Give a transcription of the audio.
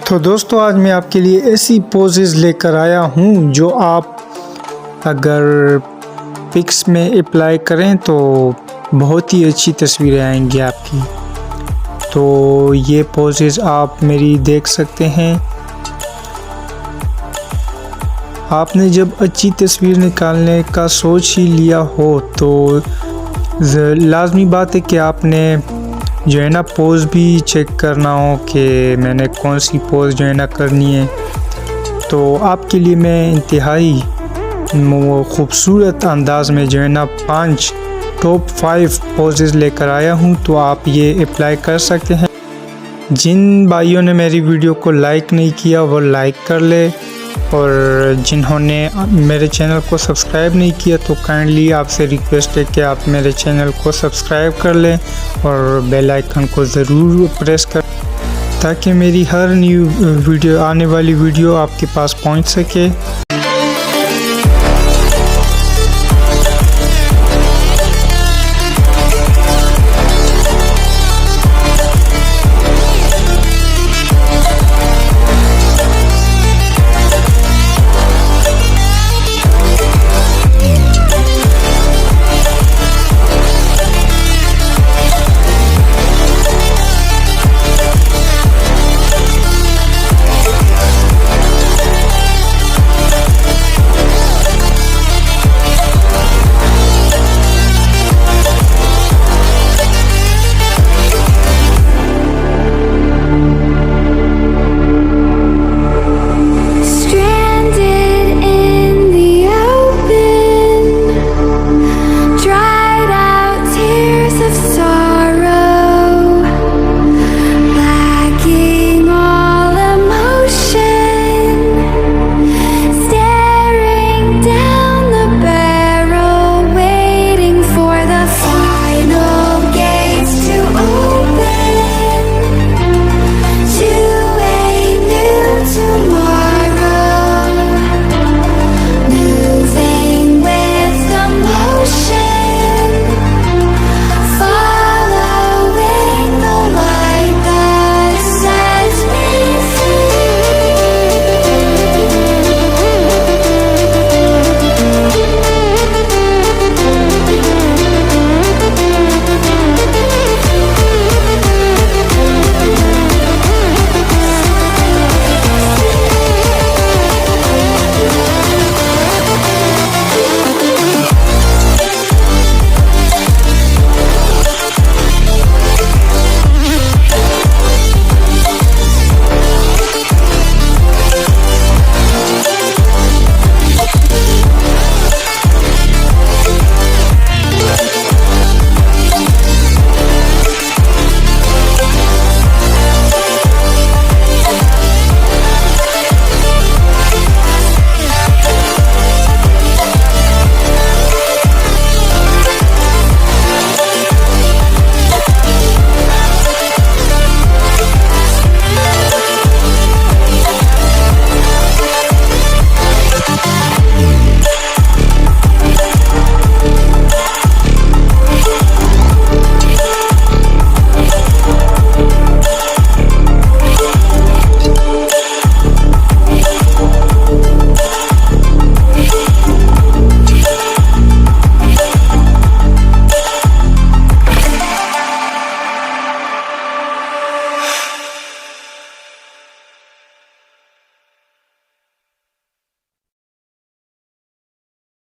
तो दोस्तों आज मैं आपके लिए ऐसी पोजेज़ लेकर आया हूँ जो आप अगर पिक्स में अप्लाई करें तो बहुत ही अच्छी तस्वीरें आएंगी आपकी। तो ये पोजेज़ आप मेरी देख सकते हैं। आपने जब अच्छी तस्वीर निकालने का सोच ही लिया हो तो लाज़मी बात है कि आपने जो है ना पोज़ भी चेक करना हो कि मैंने कौन सी पोज़ जो है ना करनी है। तो आपके लिए मैं इंतहाई खूबसूरत अंदाज़ में जो है ना 5 टॉप 5 पोजेज़ लेकर आया हूँ। तो आप ये अप्लाई कर सकते हैं। जिन भाइयों ने मेरी वीडियो को लाइक नहीं किया वो लाइक कर ले, और जिन्होंने मेरे चैनल को सब्सक्राइब नहीं किया तो काइंडली आपसे रिक्वेस्ट है कि आप मेरे चैनल को सब्सक्राइब कर लें और बेल आइकन को ज़रूर प्रेस कर, ताकि मेरी हर न्यू वीडियो आने वाली वीडियो आपके पास पहुंच सके।